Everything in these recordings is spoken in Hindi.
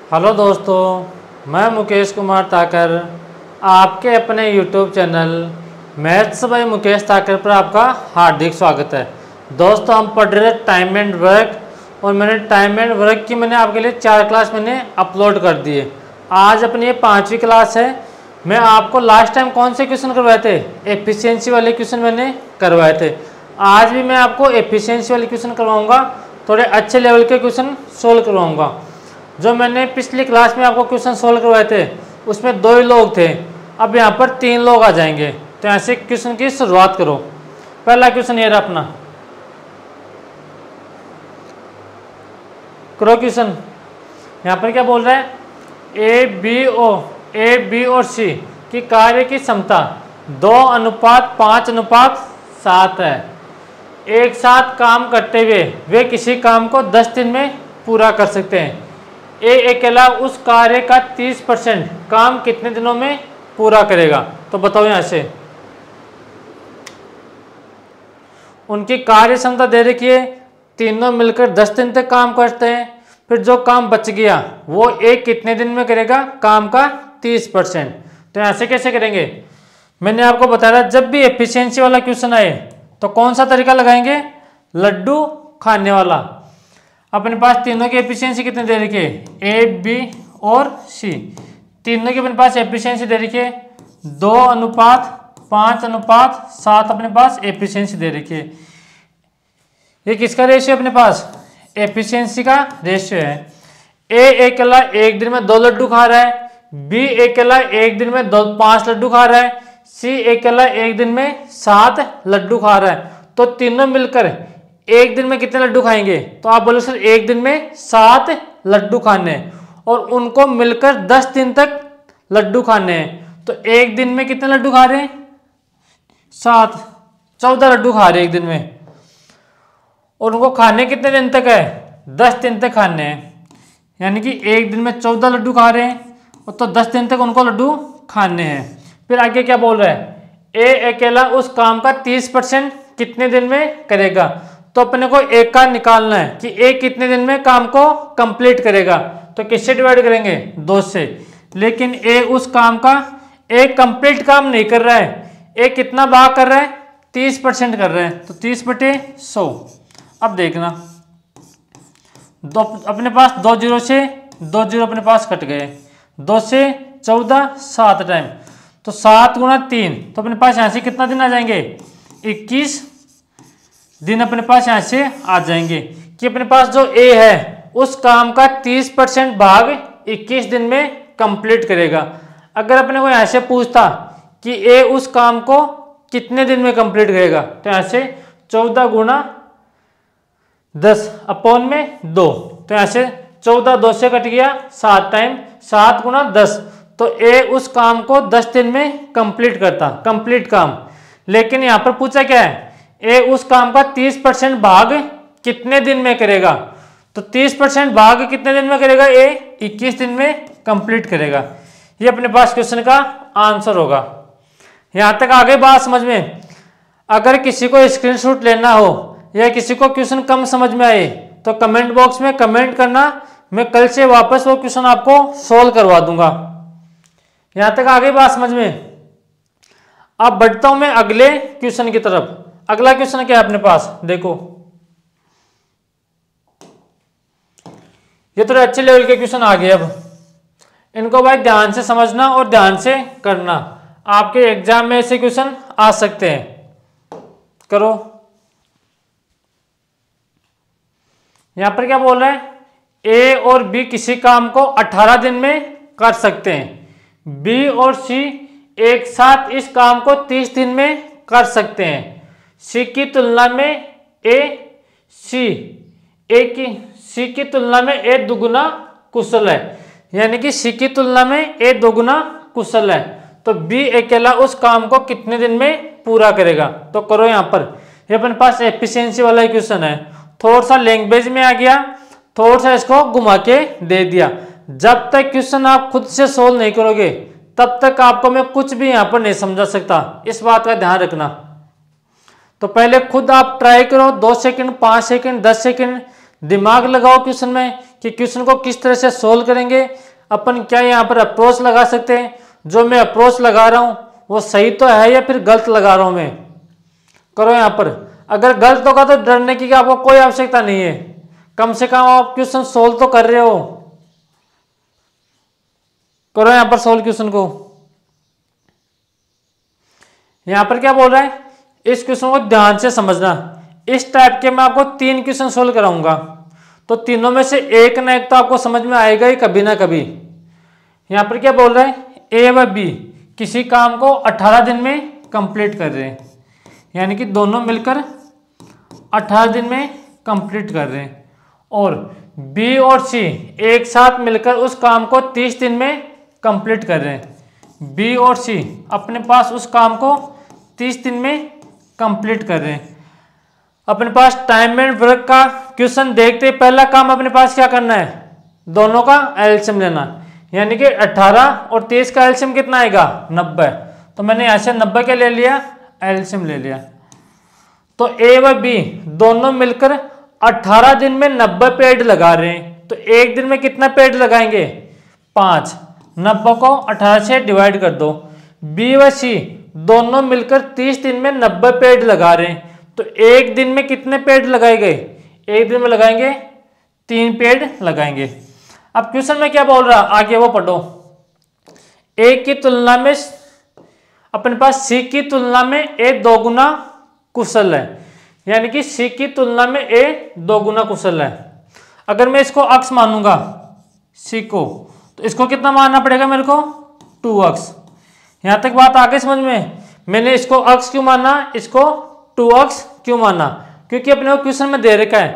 हेलो दोस्तों, मैं मुकेश कुमार ताकर आपके अपने YouTube channel maths by Mukesh Thakar पर आपका हार्दिक स्वागत है। दोस्तों, हम पढ़ रहे टाइम एंड वर्क और मैंने टाइम एंड वर्क की आपके लिए 4 क्लास अपलोड कर दिए। आज अपनी ये 5वीं क्लास है। मैं आपको लास्ट टाइम कौन से क्वेश्चन करवाए थे? एफिशिएंसी वाले क्वेश्चन मैंने करवाए थे। आज भी मैं आपको एफिशिएंसी वाले क्वेश्चन करवाऊँगा, थोड़े अच्छे लेवल के क्वेश्चन सोल्व करवाऊँगा। जो मैंने पिछली क्लास में आपको क्वेश्चन सोल्व करवाए थे उसमें 2 ही लोग थे, अब यहाँ पर 3 लोग आ जाएंगे। तो ऐसे क्वेश्चन की शुरुआत करो। पहला क्वेश्चन ये रहा अपना, करो क्वेश्चन। यहाँ पर क्या बोल रहा है? ए बी और सी की कार्य की क्षमता 2:5:7 है। एक साथ काम करते हुए वे किसी काम को 10 दिन में पूरा कर सकते हैं। ए अकेला उस कार्य का 30% काम कितने दिनों में पूरा करेगा? तो बताओ यहां से उनकी कार्य क्षमता दे रखी है, तीनों मिलकर 10 दिन तक काम करते हैं। फिर जो काम बच गया वो एक कितने दिन में करेगा? काम का 30%। तो यहां से कैसे करेंगे? मैंने आपको बताया जब भी एफिशिएंसी वाला क्वेश्चन आए तो कौन सा तरीका लगाएंगे? लड्डू खाने वाला। अपने पास तीनों की एफिशिएंसी कितने दे रखी है? ए बी और सी। तीनों की अपने पास एफिशिएंसी दे रखी है 2:5:7 अपने पास एफिशिएंसी दे रखी है। ये किसका रेशियो अपने पास? एफिशिएंसी का रेशियो है। ए अकेला एक दिन में 2 लड्डू खा रहा है, बी अकेला एक दिन में 5 लड्डू खा रहा है, सी अकेला एक दिन में 7 लड्डू खा रहा है। तो तीनों मिलकर एक दिन में कितने लड्डू खाएंगे? तो आप बोलो सर एक दिन में 7 लड्डू खाने हैं और उनको मिलकर 10 दिन तक लड्डू खाने हैं। तो एक दिन में कितने लड्डू खा रहे हैं? 7, 14 लड्डू खा रहे हैं एक दिन में। और उनको खाने कितने दिन तक है? 10 दिन तक खाने हैं। यानी कि एक दिन में 14 लड्डू खा रहे हैं और तो 10 दिन तक उनको लड्डू खाने हैं। फिर आगे क्या बोल रहा है? ए अकेला उस काम का 30% कितने दिन में करेगा? तो अपने को एक का निकालना है कि ए कितने दिन में काम को कंप्लीट करेगा। तो किससे डिवाइड करेंगे? 2 से। लेकिन ए उस काम का एक कंप्लीट काम नहीं कर रहा है। ए कितना भाग कर रहा है? 30% कर रहा है। तो 30/100। अब देखना, दो अपने पास 2 जीरो से 2 जीरो अपने पास कट गए। 2 से 14 7 टाइम, तो 7 × 3 तो अपने पास यहाँ से कितना दिन आ जाएंगे? 21 दिन अपने पास यहाँ से आ जाएंगे। कि अपने पास जो ए है उस काम का 30% भाग 21 दिन में कंप्लीट करेगा। अगर अपने को यहाँ से पूछता कि ए उस काम को कितने दिन में कंप्लीट करेगा, तो यहाँ से 14 × 10 अपॉन में 2। तो यहाँ से 14 2 से कट गया, 7 टाइम 7 × 10। तो ए उस काम को 10 दिन में कंप्लीट करता, कंप्लीट काम। लेकिन यहाँ पर पूछा क्या है? ए उस काम का 30% भाग कितने दिन में करेगा? तो 30% भाग कितने दिन में करेगा? ए 21 दिन में कंप्लीट करेगा। ये अपने पास क्वेश्चन का आंसर होगा। यहां तक आगे बात समझ में? अगर किसी को स्क्रीनशॉट लेना हो या किसी को क्वेश्चन कम समझ में आए तो कमेंट बॉक्स में कमेंट करना, मैं कल से वापस वो क्वेश्चन आपको सोल्व करवा दूंगा। यहां तक आगे बात समझ में? अब बढ़ता हूं मैं अगले क्वेश्चन की तरफ। अगला क्वेश्चन क्या है अपने पास? देखो, ये थोड़े अच्छे लेवल के क्वेश्चन आ गए। अब इनको भाई ध्यान से समझना और ध्यान से करना, आपके एग्जाम में ऐसे क्वेश्चन आ सकते हैं। करो। यहां पर क्या बोल रहा है? ए और बी किसी काम को 18 दिन में कर सकते हैं। बी और सी एक साथ इस काम को 30 दिन में कर सकते हैं। सी की तुलना में सी की तुलना में ए दुगुना कुशल है। यानी कि सी की तुलना में ए दोगुना कुशल है। तो बी अकेला उस काम को कितने दिन में पूरा करेगा? तो करो। यहाँ पर ये अपने पास एफिशिएंसी वाला क्वेश्चन है। थोड़ा सा लैंग्वेज में आ गया, थोड़ा सा इसको घुमा के दे दिया। जब तक क्वेश्चन आप खुद से सोल्व नहीं करोगे तब तक आपको मैं कुछ भी यहाँ पर नहीं समझा सकता। इस बात का ध्यान रखना। तो पहले खुद आप ट्राई करो, 2 सेकंड 5 सेकंड 10 सेकंड दिमाग लगाओ क्वेश्चन में कि क्वेश्चन को किस तरह से सोल्व करेंगे। अपन क्या यहाँ पर अप्रोच लगा सकते हैं, जो मैं अप्रोच लगा रहा हूँ वो सही तो है या फिर गलत लगा रहा हूँ मैं। करो यहाँ पर, अगर गलत होगा तो डरने की आपको कोई आवश्यकता नहीं है, कम से कम आप क्वेश्चन सोल्व तो कर रहे हो। करो यहाँ पर सोल्व क्वेश्चन को। यहाँ पर क्या बोल रहा है, इस क्वेश्चन को ध्यान से समझना। इस टाइप के मैं आपको 3 क्वेश्चन सोल्व कराऊंगा, तो तीनों में से एक ना एक तो आपको समझ में आएगा ही कभी ना कभी। यहाँ पर क्या बोल रहा है, ए व बी किसी काम को 18 दिन में कंप्लीट कर रहे हैं, यानी कि दोनों मिलकर 18 दिन में कंप्लीट कर रहे हैं, और बी और सी एक साथ मिलकर उस काम को 30 दिन में कंप्लीट कर रहे हैं। बी और सी अपने पास उस काम को 30 दिन में कंप्लीट कर रहे हैं। अपने पास टाइम एंड वर्क का क्वेश्चन देखते पहला काम अपने पास क्या करना है, दोनों का एलसीएम लेना, यानी कि 18 और 23 का एलसीएम कितना आएगा 90। तो मैंने यहाँ से 90 के ले लिया, एलसीएम ले लिया। तो ए व बी दोनों मिलकर 18 दिन में 90 पेड़ लगा रहे हैं, तो एक दिन में कितना पेड़ लगाएंगे 5। 90 को 18 से डिवाइड कर दो। बी व सी दोनों मिलकर 30 दिन में 90 पेड़ लगा रहे हैं, तो एक दिन में कितने पेड़ लगाए गए, एक दिन में लगाएंगे 3 पेड़ लगाएंगे। अब क्वेश्चन में क्या बोल रहा आगे वो पढ़ो। ए की तुलना में अपने पास सी की तुलना में ए 2 गुना कुशल है, यानी कि सी की तुलना में ए 2 गुना कुशल है। अगर मैं इसको अक्ष मानूंगा सी को, तो इसको कितना मानना पड़ेगा मेरे को 2x। यहां तक बात आगे समझ में। मैंने इसको अक्ष क्यों माना, इसको 2x क्यों माना, क्योंकि अपने को क्वेश्चन में दे रखा है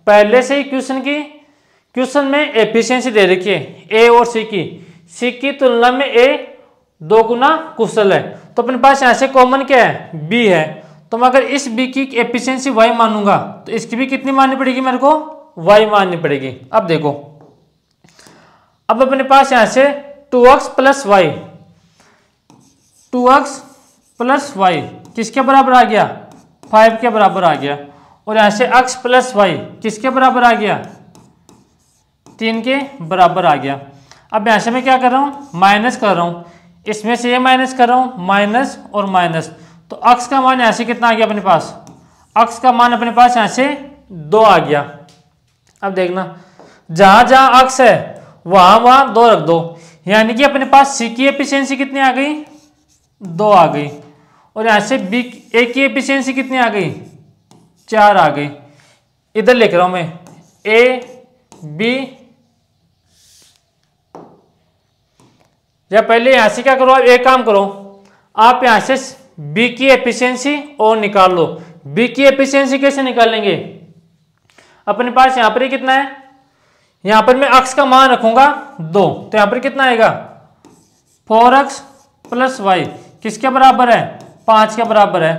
पहले से ही क्वेश्चन में एफिशिएंसी दे रखी है ए और सी की तुलना में ए 2 गुना कुशल है। तो अपने पास यहां से कॉमन क्या है बी है, तो मैं अगर इस बी की एफिशिएंसी y मानूंगा तो इसकी भी कितनी माननी पड़ेगी मेरे को y माननी पड़ेगी। अब देखो, अब अपने पास यहां से 2x plus Y, 2x plus Y किसके बराबर आ गया 5 के बराबर आ गया, और यहां से x प्लस वाई किसके बराबर आ गया 3 के बराबर आ गया। अब यहां से मैं क्या कर रहा हूं माइनस कर रहा हूं, इसमें से ये माइनस कर रहा हूं, माइनस और माइनस, तो x का मान यहां से कितना आ गया अपने पास, x का मान अपने पास यहां से 2 आ गया। अब देखना जहां जहां x है वहां 2 रख दो, यानी कि अपने पास सी की एफिशिएंसी कितनी आ गई 2 आ गई, और यहां से बी ए की एफिशिएंसी कितनी आ गई 4 आ गई। इधर लिख रहा हूं मैं ए बी, या पहले यहां से क्या करो, एक काम करो आप यहां से बी की एफिशिएंसी और निकाल लो। बी की एफिशिएंसी कैसे निकालेंगे, अपने पास यहां पर कितना है, यहां पर मैं x का मान रखूंगा 2, तो यहां पर कितना आएगा 4x प्लस वाई किसके बराबर है 5 के बराबर है।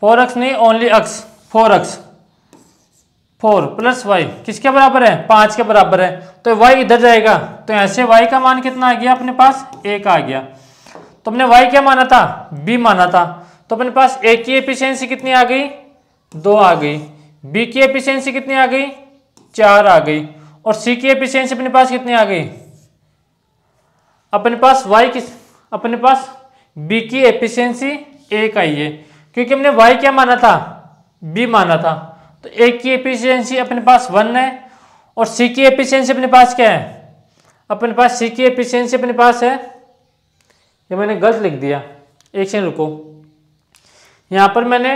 4x नहीं only x, 4x 4 plus Y किसके बराबर है 5 के बराबर है, तो y इधर जाएगा, तो यहां से y का मान कितना आ गया अपने पास 1 आ गया। तो हमने y क्या माना था b माना था, तो अपने पास a की एफिशिएंसी कितनी आ गई 2 आ गई, b की एफिशिएंसी कितनी आ गई 4 आ गई, और c की एफिशिएंसी अपने पास कितनी आ गई, अपने पास अपने पास b की एफिशिएंसी 1 आई है, क्योंकि हमने y क्या माना था b माना था, तो a की एफिशिएंसी अपने पास 1 है, और c की एफिशिएंसी अपने पास क्या है, अपने पास c की एफिशिएंसी अपने पास है, ये मैंने गलत लिख दिया, एक सेकंड रुको, यहाँ पर मैंने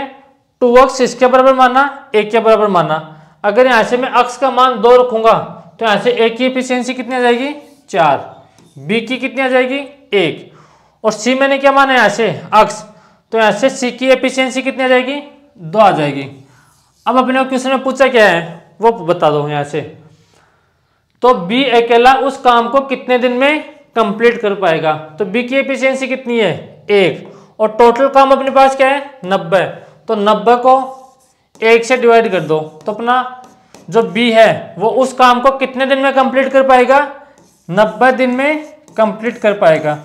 2x इसके बराबर माना 1 के बराबर माना। अगर यहाँ से मैं x का मान 2 रखूंगा तो यहाँ से a की एफिशिएंसी कितनी आ जाएगी 4, b की कितनी आ जाएगी 1, और c मैंने क्या माना यहाँ से x, तो यहाँ से c की एफिशिएंसी कितनी आ जाएगी 2 आ जाएगी। अब अपने को क्वेश्चन में पूछा क्या है वो बता दो यहाँ से, तो b अकेला उस काम को कितने दिन में कंप्लीट कर पाएगा, तो b की एफिशिएंसी कितनी है 1, और टोटल काम अपने पास क्या है 90, तो 90 को 1 से डिवाइड कर दो, तो अपना जो b है वो उस काम को कितने दिन में कंप्लीट कर पाएगा 90 दिन में कंप्लीट कर पाएगा।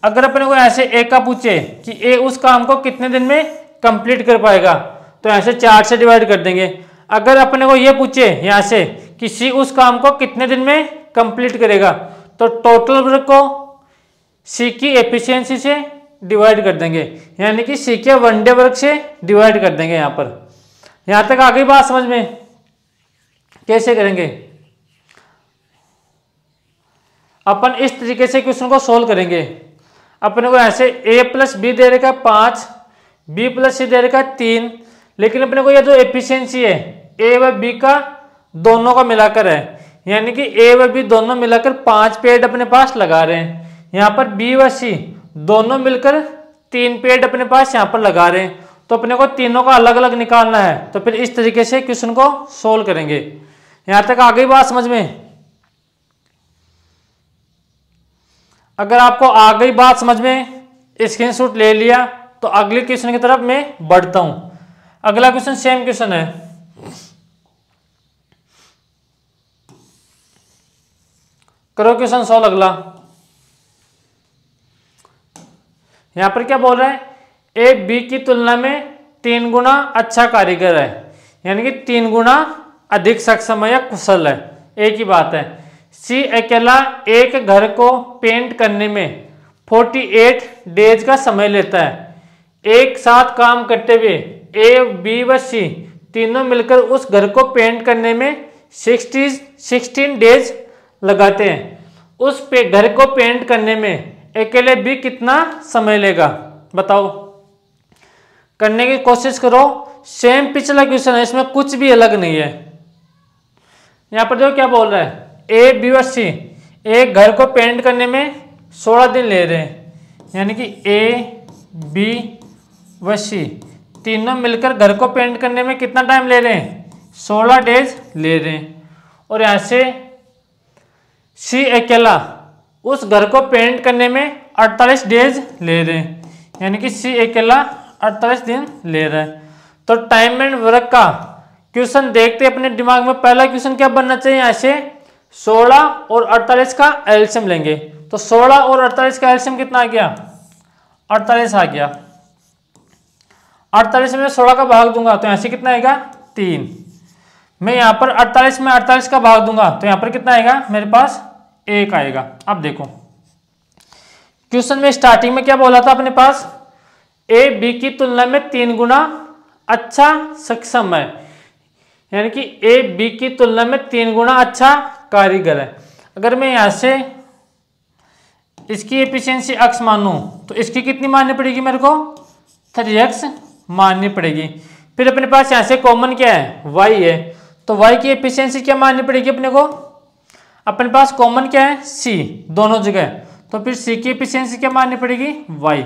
अगर अपने को ऐसे a का पूछे कि a उस काम को कितने दिन में कंप्लीट कर पाएगा, तो यहाँ से 4 से डिवाइड कर देंगे। अगर अपने को ये पूछे यहाँ से कि सी उस काम को कितने दिन में कंप्लीट करेगा, तो टोटल वर्क को सी की एफिशिएंसी से डिवाइड कर देंगे, यानी कि सी के वन डे वर्क से डिवाइड कर देंगे। यहां पर यहां तक आ गई बात समझ में? कैसे करेंगे अपन? इस तरीके से क्वेश्चन को सोल्व करेंगे। अपने को ऐसे a प्लस बी दे रखा 5, b प्लस सी दे रखा 3, लेकिन अपने को ये जो एफिशिएंसी है a व b का दोनों का मिलाकर है, यानी कि a व b दोनों मिलाकर 5 पेड़ अपने पास लगा रहे हैं। यहाँ पर b व c दोनों मिलकर 3 पेड़ अपने पास यहाँ पर लगा रहे हैं, तो अपने को तीनों का अलग अलग निकालना है। तो फिर इस तरीके से क्वेश्चन को सोल्व करेंगे। यहाँ तक आ गई बात समझ में? अगर आपको आ गई बात समझ में, स्क्रीनशॉट ले लिया, तो अगले क्वेश्चन की तरफ मैं बढ़ता हूं। अगला क्वेश्चन सेम क्वेश्चन है। करो क्वेश्चन सॉल्व अगला। यहां पर क्या बोल रहा है? ए बी की तुलना में 3 गुना अच्छा कारीगर है, यानी कि 3 गुना अधिक सक्षम है या कुशल है। एक ही बात है। सी अकेला एक घर को पेंट करने में 48 डेज का समय लेता है। एक साथ काम करते हुए ए बी व सी तीनों मिलकर उस घर को पेंट करने में 16 डेज लगाते हैं। उस पे घर को पेंट करने में अकेले भी कितना समय लेगा बताओ? करने की कोशिश करो। सेम पिछला क्वेश्चन है, इसमें कुछ भी अलग नहीं है। यहां पर देखो क्या बोल रहा है? ए बी व सी एक घर को पेंट करने में 16 दिन ले रहे हैं, यानी कि ए बी व सी तीनों मिलकर घर को पेंट करने में कितना टाइम ले रहे हैं? 16 डेज ले रहे हैं। और यहाँ से सी अकेला उस घर को पेंट करने में 48 डेज ले रहे हैं, यानी कि सी अकेला 48 दिन ले रहा है। तो टाइम एंड वर्क का क्वेश्चन देखते अपने दिमाग में पहला क्वेश्चन क्या बनना चाहिए? यहाँ से 16 और 48 का एलसीएम लेंगे। तो 16 और 48 का एलसीएम कितना आ गया? 48 आ गया। 48 में 16 का भाग दूंगा तो यहाँ से कितना आएगा? 3। मैं यहाँ पर 48 में 48 का भाग दूंगा तो यहाँ पर कितना आएगा? मेरे पास 1 आएगा। अब देखो क्वेश्चन में स्टार्टिंग में क्या बोला था अपने पास? ए बी की तुलना में 3 गुना अच्छा सक्षम है, यानी कि ए बी की तुलना में 3 गुना अच्छा कारीगर है। अगर मैं यहां से इसकी एफिशिएंसी x मानूं तो इसकी कितनी माननी पड़ेगी मेरे को? 3x माननी पड़ेगी। फिर अपने पास यहां से कॉमन क्या है? y है, तो y की एफिशिएंसी क्या माननी पड़ेगी अपने को? अपने पास कॉमन क्या है? c दोनों जगह, तो फिर c की एफिशिएंसी क्या माननी पड़ेगी? y।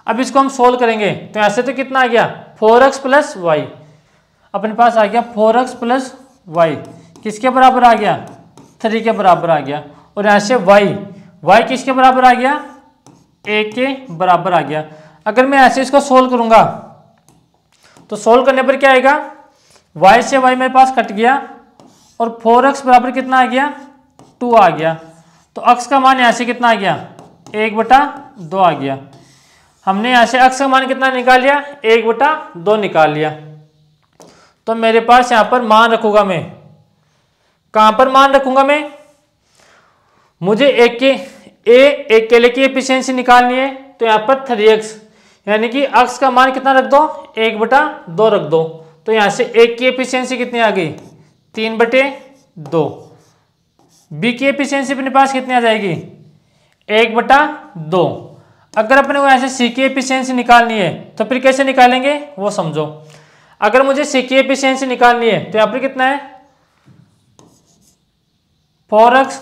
अब इसको हम सोल्व करेंगे तो ऐसे तो कितना आ गया? 4x plus y। अपने पास आ गया 4x प्लस y, किसके बराबर आ गया? 3 के बराबर आ गया। और यहाँ से y किसके बराबर आ गया? 1 के बराबर आ गया। अगर मैं ऐसे इसको सोल्व करूंगा तो सोल्व करने पर क्या आएगा? y से y मेरे पास कट गया और 4x बराबर कितना आ गया? 2 आ गया। तो x का मान यहाँ से कितना आ गया? 1/2 आ गया। हमने यहाँ से x का मान कितना निकाल लिया? 1/2 निकाल लिया। तो मेरे पास यहाँ पर मान रखूंगा मैं। कहाँ पर मान रखूंगा मैं? मुझे एक केले की एफिशिएंसी निकालनी है, तो यहाँ पर 3x, यानी कि x का मान कितना रख दो? 1/2 रख दो। तो यहाँ से 1 की एफिशिएंसी कितनी आ गई? 3/2। b की एफिशिएंसी अपने पास कितनी आ जाएगी? 1/2। अगर अपने को ऐसे सी की एफिशिएंसी निकालनी है तो फिर कैसे निकालेंगे वो समझो। अगर मुझे सी की एफिशिएंसी निकालनी है तो यहाँ पर कितना है? 4x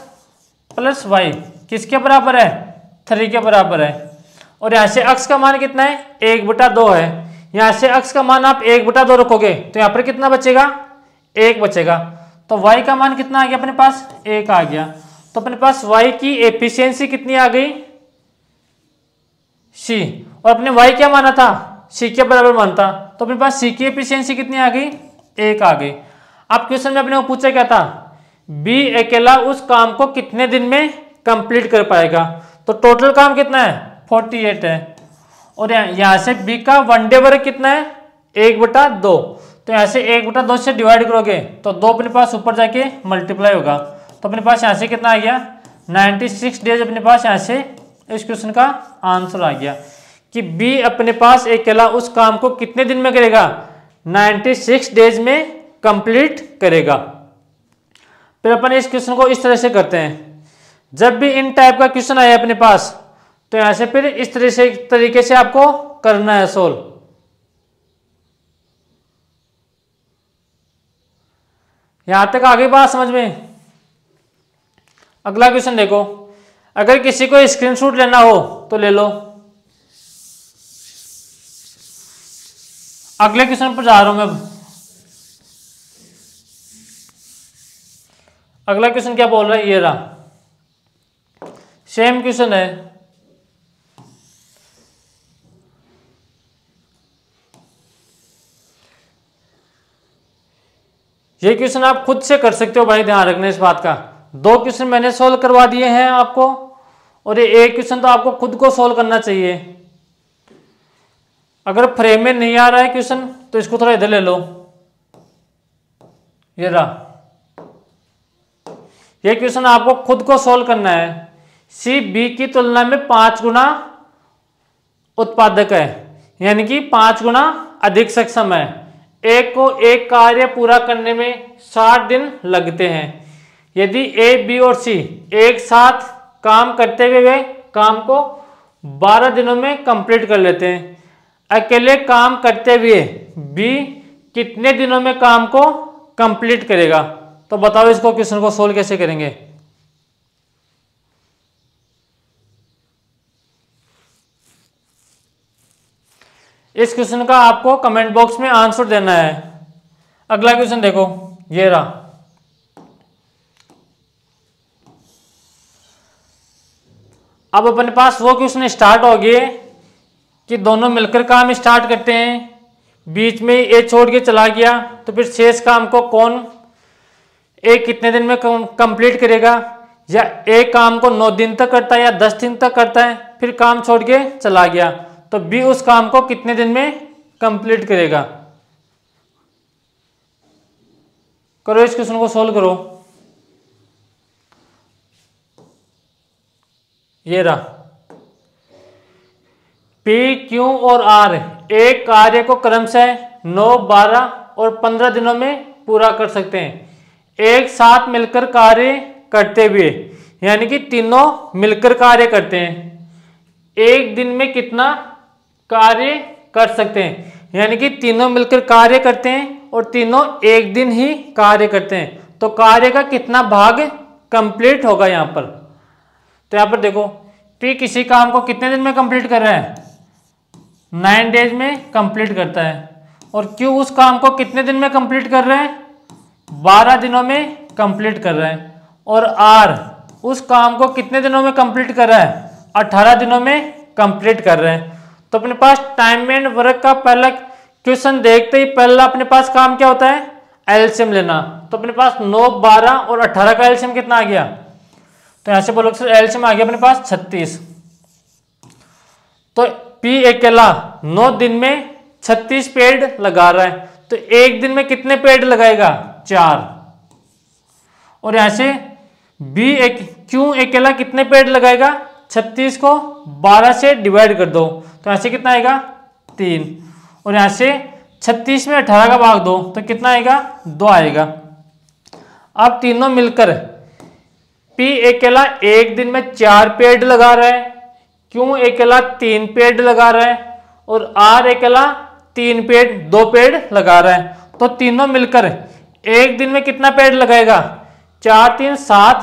प्लस y किसके बराबर है? 3 के बराबर है। और यहाँ से x का मान कितना है? 1/2 है। यहाँ से x का मान आप 1/2 रखोगे तो यहाँ पर कितना बचेगा? 1 बचेगा। तो y का मान कितना आ गया अपने पास? 1 आ गया। तो अपने पास y की एफिशिएंसी कितनी आ गई? c। और अपने y क्या माना था? c के बराबर मानता, तो अपने पास c की एफिशिएंसी कितनी आ गई? 1 आ गई। अब क्वेश्चन में अपने को पूछा क्या था? b अकेला उस काम को कितने दिन में कंप्लीट कर पाएगा? तो टोटल काम कितना है? 48 है। और यहाँ से b का वन डे वर्क कितना है? 1/2। तो यहाँ से 1/2 से डिवाइड करोगे तो 2 अपने पास ऊपर जाके मल्टीप्लाई होगा, तो अपने पास यहाँ से कितना आ गया 96 डेज अपने पास यहाँ से इस क्वेश्चन का आंसर आ गया कि बी अपने पास अकेला उस काम को कितने दिन में करेगा 96 डेज में कंप्लीट करेगा। फिर अपन इस क्वेश्चन को इस तरह से करते हैं, जब भी इन टाइप का क्वेश्चन आए अपने पास तो यहां से फिर इस तरीके से आपको करना है सोल्व। यहां तक आगे बात समझ में। अगला क्वेश्चन देखो, अगर किसी को स्क्रीनशॉट लेना हो तो ले लो। अगले क्वेश्चन पर जा रहा हूं मैं अब। अगला क्वेश्चन क्या बोल रहा है, ये रहा, सेम क्वेश्चन है। ये क्वेश्चन आप खुद से कर सकते हो भाई, ध्यान रखना इस बात का। 2 क्वेश्चन मैंने सोल्व करवा दिए हैं आपको, और ये एक क्वेश्चन तो आपको खुद को सोल्व करना चाहिए। अगर फ्रेम में नहीं आ रहा है क्वेश्चन तो इसको थोड़ा इधर ले लो, ये रहा। ये क्वेश्चन आपको खुद को सोल्व करना है। सी बी की तुलना में 5 गुना उत्पादक है, यानी कि 5 गुना अधिक सक्षम है। ए को एक कार्य पूरा करने में 60 दिन लगते हैं। यदि ए बी और सी एक साथ काम करते हुए वे काम को 12 दिनों में कंप्लीट कर लेते हैं, अकेले काम करते हुए बी कितने दिनों में काम को कंप्लीट करेगा? तो बताओ इसको क्वेश्चन को सोल्व कैसे करेंगे। इस क्वेश्चन का आपको कमेंट बॉक्स में आंसर देना है। अगला क्वेश्चन देखो, ये रहा। अब अपने पास वो क्वेश्चन स्टार्ट हो गए कि दोनों मिलकर काम स्टार्ट करते हैं, बीच में ए छोड़ के चला गया, तो फिर शेष काम को कौन एक कितने दिन में कंप्लीट करेगा? या एक काम को 9 दिन तक करता है या 10 दिन तक करता है, फिर काम छोड़ के चला गया, तो बी उस काम को कितने दिन में कंप्लीट करेगा? करो इस क्वेश्चन को सोल्व करो। ये रहा, पी, क्यू और आर एक कार्य को क्रमशः 9, 12 और 15 दिनों में पूरा कर सकते हैं। एक साथ मिलकर कार्य करते हुए, यानी कि तीनों मिलकर कार्य करते हैं, एक दिन में कितना कार्य कर सकते हैं? यानी कि तीनों मिलकर कार्य करते हैं और तीनों एक दिन ही कार्य करते हैं, तो कार्य का कितना भाग कंप्लीट होगा यहाँ पर? तो यहाँ पर देखो, पी किसी काम को कितने दिन में कंप्लीट कर रहा है? 9 डेज में कंप्लीट करता है। और क्यू उस काम को कितने दिन में कंप्लीट कर रहे हैं? 12 दिनों में कंप्लीट कर रहे हैं। और आर उस काम को कितने दिनों में कंप्लीट कर रहा है? 18 दिनों में कंप्लीट कर रहे हैं। तो अपने पास टाइम एंड वर्क का पहला क्वेश्चन देखते ही पहला अपने पास काम क्या होता है? एलसीएम लेना। तो अपने पास 9, 12 और 18 का एलसीएम कितना आ गया? तो यहां से बोलो सर एलसीएम आ गया अपने पास 36। तो पी अकेला 9 दिन में 36 पेड़ लगा रहा है, तो एक दिन में कितने पेड़ लगाएगा? 4। और यहां से बी क्यू अकेला कितने पेड़ लगाएगा? 36 को 12 से डिवाइड कर दो, तो यहां से कितना आएगा? 3। और यहां से 36 में 18 का भाग दो तो कितना आएगा? 2 आएगा। अब तीनों मिलकर पी अकेला एक दिन में 4 पेड़ लगा रहा है, क्यू अकेला 3 पेड़ लगा रहा है, और आर अकेला 2 पेड़ लगा रहा है। तो तीनों मिलकर एक दिन में कितना पेड़ लगाएगा? 4, 3, 7,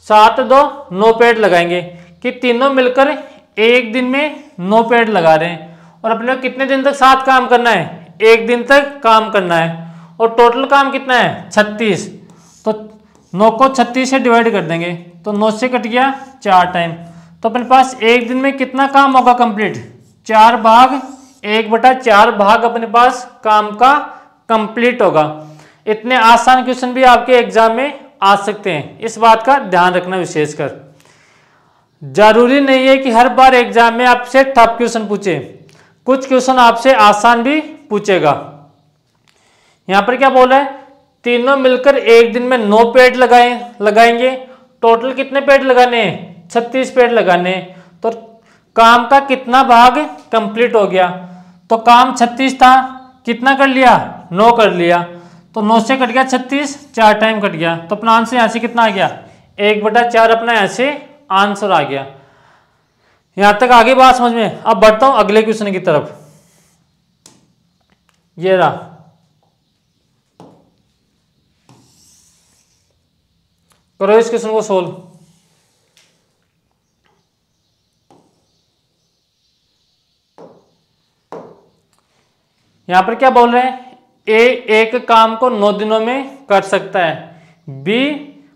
7, 2, 9 पेड़ लगाएंगे, कि तीनों मिलकर एक दिन में 9 पेड़ लगा रहे हैं। और अपने को कितने दिन तक साथ काम करना है? एक दिन तक काम करना है। और टोटल काम कितना है? 36। तो 9 को 36 से डिवाइड कर देंगे, तो 9 से कट गया 4 टाइम। तो अपने पास एक दिन में कितना काम होगा कंप्लीट? 4 भाग 1/4 भाग अपने पास काम का कंप्लीट होगा। इतने आसान क्वेश्चन भी आपके एग्जाम में आ सकते हैं, इस बात का ध्यान रखना विशेषकर। जरूरी नहीं है कि हर बार एग्जाम में आपसे टफ क्वेश्चन पूछे, कुछ क्वेश्चन आपसे आसान भी पूछेगा। यहाँ पर क्या बोल रहा है, तीनों मिलकर एक दिन में 9 पेड़ लगाएंगे। टोटल कितने पेड़ लगाने हैं, 36 पेड़ लगाने हैं। तो काम का कितना भाग कंप्लीट हो गया, तो काम 36 था, कितना कर लिया, 9 कर लिया। तो 9 से कट गया 36, 4 टाइम कट गया। तो अपना आंसर यहाँ से कितना आ गया, 1/4 अपना यहाँ से आंसर आ गया। यहां तक आगे बात समझ में। अब बढ़ता हूं अगले क्वेश्चन की तरफ। ये रहा, करो इस क्वेश्चन को सोल्व। यहां पर क्या बोल रहे हैं, ए एक काम को 9 दिनों में कर सकता है, बी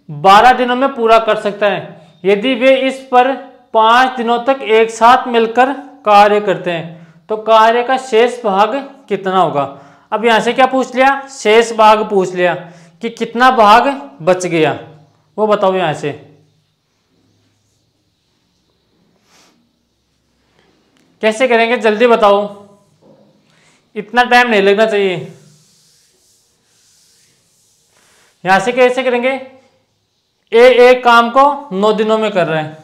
12 दिनों में पूरा कर सकता है। यदि वे इस पर 5 दिनों तक एक साथ मिलकर कार्य करते हैं तो कार्य का शेष भाग कितना होगा। अब यहां से क्या पूछ लिया, शेष भाग पूछ लिया कि कितना भाग बच गया, वो बताओ यहां से। कैसे करेंगे जल्दी बताओ, इतना टाइम नहीं लगना चाहिए। यहां से कैसे करेंगे, ए एक काम को 9 दिनों में कर रहा है,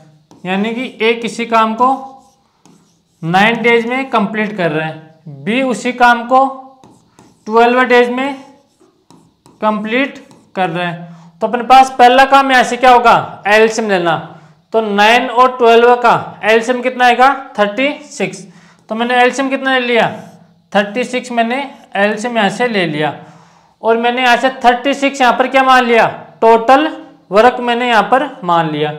यानी कि ए किसी काम को 9 डेज में कंप्लीट कर रहा है, बी उसी काम को 12 डेज में कंप्लीट कर रहे हैं। तो अपने पास पहला काम यहाँ से क्या होगा, एलसीएम लेना। तो 9 और 12 का एलसीएम कितना आएगा, 36। तो मैंने एलसीएम कितना ले लिया, 36 मैंने एलसीएम यहाँ से ले लिया। और मैंने यहाँ से 36 यहाँ पर क्या मान लिया, टोटल वर्क मैंने यहाँ पर मान लिया।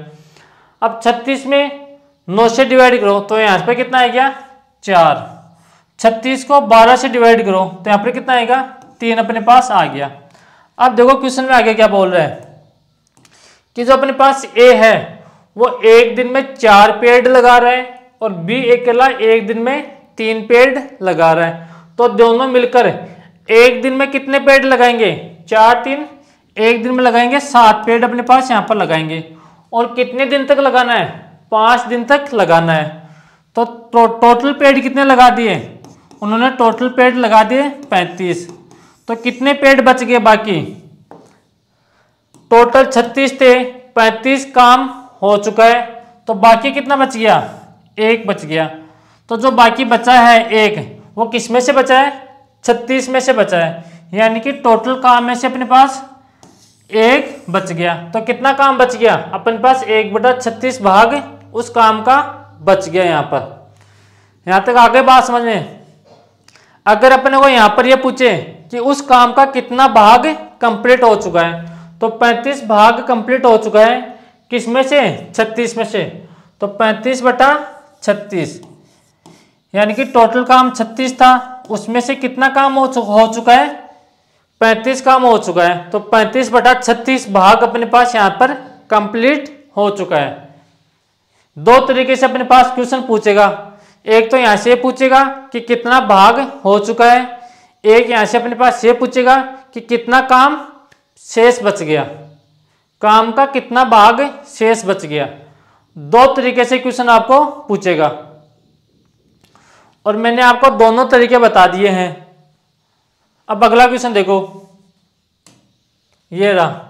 अब 36 में 9 से डिवाइड करो तो यहाँ पर कितना आ गया, 4। 36 को 12 से डिवाइड करो तो यहाँ पर कितना आएगा, 3 अपने पास आ गया। अब देखो क्वेश्चन में आगे क्या बोल रहा है कि जो अपने पास ए है वो एक दिन में 4 पेड़ लगा रहा है और बी अकेला एक दिन में 3 पेड़ लगा रहा है। तो दोनों मिलकर एक दिन में कितने पेड़ लगाएंगे, 4 3 एक दिन में लगाएंगे 7 पेड़ अपने पास यहाँ पर लगाएंगे। और कितने दिन तक लगाना है, 5 दिन तक लगाना है। तो टोटल पेड़ कितने लगा दिए, उन्होंने टोटल पेड़ लगा दिए 35। तो कितने पेड़ बच गए बाकी, टोटल 36 थे, 35 काम हो चुका है। तो बाकी कितना बच गया, 1 बच गया। तो जो बाकी बचा है 1, वो किस में से बचा है, 36 में से बचा है, यानी कि टोटल काम में से अपने पास 1 बच गया। तो कितना काम बच गया, अपने पास 1/36 भाग उस काम का बच गया। यहाँ पर यहाँ तक आगे बात समझ में। अगर अपने को यहाँ पर ये पूछे कि उस काम का कितना भाग कंप्लीट हो चुका है, तो 35 भाग कंप्लीट हो चुका है किस में से, 36 में से। तो 35/36 यानी कि टोटल काम 36 था, उसमें से कितना काम हो चुका है, 35 काम हो चुका है। तो 35/36 भाग अपने पास यहाँ पर कंप्लीट हो चुका है। 2 तरीके से अपने पास क्वेश्चन पूछेगा, एक तो यहाँ से पूछेगा कि कितना भाग हो चुका है, एक यहाँ से अपने पास ये पूछेगा कि कितना काम शेष बच गया, काम का कितना भाग शेष बच गया। 2 तरीके से क्वेश्चन आपको पूछेगा और मैंने आपको दोनों तरीके बता दिए हैं। अब अगला क्वेश्चन देखो, ये रहा,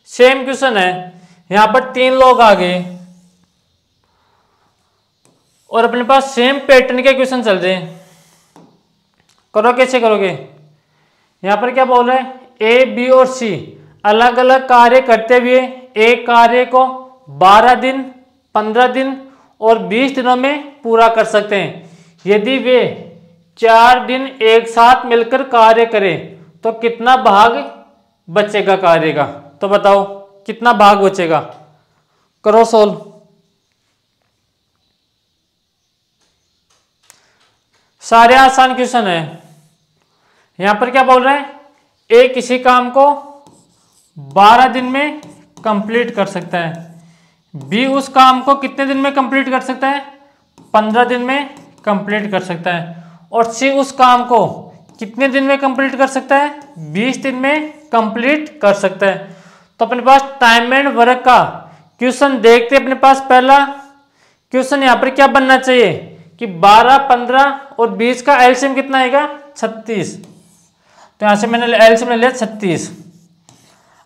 सेम क्वेश्चन है। यहां पर 3 लोग आ गए और अपने पास सेम पैटर्न के क्वेश्चन चल रहे हैं। करो, कैसे करोगे, यहां पर क्या बोल रहे हैं, ए बी और सी अलग अलग कार्य करते हुए एक कार्य को 12 दिन, 15 दिन और 20 दिनों में पूरा कर सकते हैं। यदि वे 4 दिन एक साथ मिलकर कार्य करें तो कितना भाग बचेगा कार्य का। तो बताओ कितना भाग बचेगा, करो सोल्व। सारे आसान क्वेश्चन है। यहां पर क्या बोल रहे हैं, ए किसी काम को 12 दिन में कंप्लीट कर सकता है, बी उस काम को कितने दिन में कंप्लीट कर सकता है, 15 दिन में कंप्लीट कर सकता है, और सी उस काम को कितने दिन में कंप्लीट कर सकता है, 20 दिन में कंप्लीट कर सकता है। तो अपने पास टाइम एंड वर्क का क्वेश्चन देखते अपने पास पहला क्वेश्चन यहाँ पर क्या बनना चाहिए कि 12, 15 और 20 का एलसीएम कितना आएगा, 36। तो यहाँ से मैंने एलसीएम ले लिया 36।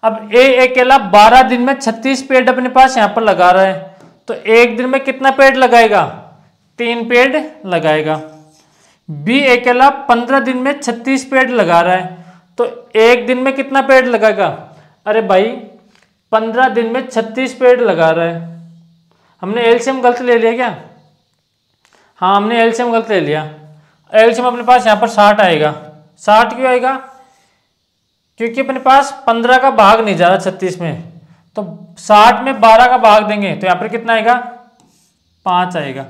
अब ए अकेला 12 दिन में 36 पेड़ अपने पास यहाँ पर लगा रहा है, तो एक दिन में कितना पेड़ लगाएगा? 3 पेड़ लगाएगा। बी अकेला 15 दिन में 36 पेड़ लगा रहा है, तो एक दिन में कितना पेड़ लगाएगा? अरे भाई 15 दिन में 36 पेड़ लगा रहा है। हमने एलसीएम गलत ले लिया क्या? हाँ, हमने एलसीएम गलत ले लिया। एलसीएम अपने पास यहाँ पर 60 आएगा। 60 क्यों आएगा? क्योंकि अपने पास 15 का भाग नहीं जा रहा 36 में, तो 60 में 12 का भाग देंगे तो यहाँ पर कितना आएगा? 5 आएगा।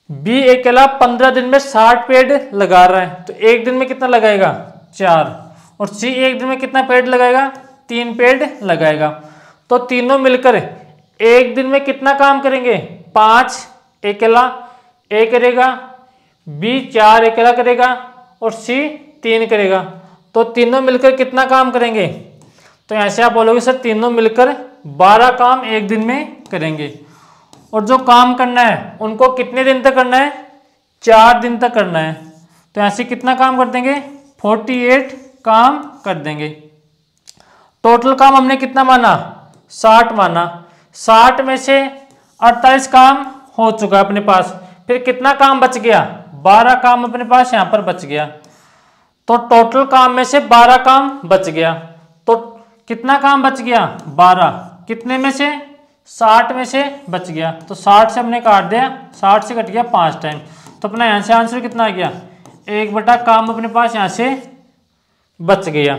बी अकेला 15 दिन में 60 पेड़ लगा रहा है, तो एक दिन में कितना लगाएगा? 4। और सी एक दिन में कितना पेड़ लगाएगा? 3 पेड़ लगाएगा। तो तीनों मिलकर एक दिन में कितना काम करेंगे? 5 अकेला ए करेगा, बी 4 अकेला करेगा और सी 3 करेगा। तो तीनों मिलकर कितना काम करेंगे? तो यहाँ से आप बोलोगे सर तीनों मिलकर 12 काम एक दिन में करेंगे। और जो काम करना है उनको कितने दिन तक करना है? 4 दिन तक करना है। तो यहाँ से कितना काम कर देंगे? 48 काम कर देंगे। टोटल काम हमने कितना माना? 60 माना। 60 में से 48 काम हो चुका है अपने पास, फिर कितना काम बच गया? 12 काम अपने पास यहाँ पर बच गया। तो टोटल काम में से 12 काम बच गया। तो कितना काम बच गया? 12। कितने में से? 60 में से बच गया। तो 60 से हमने काट दिया, 60 से कट गया 5 टाइम। तो अपना यहाँ से आंसर कितना आ गया? 1 बटा काम अपने पास यहाँ से बच गया।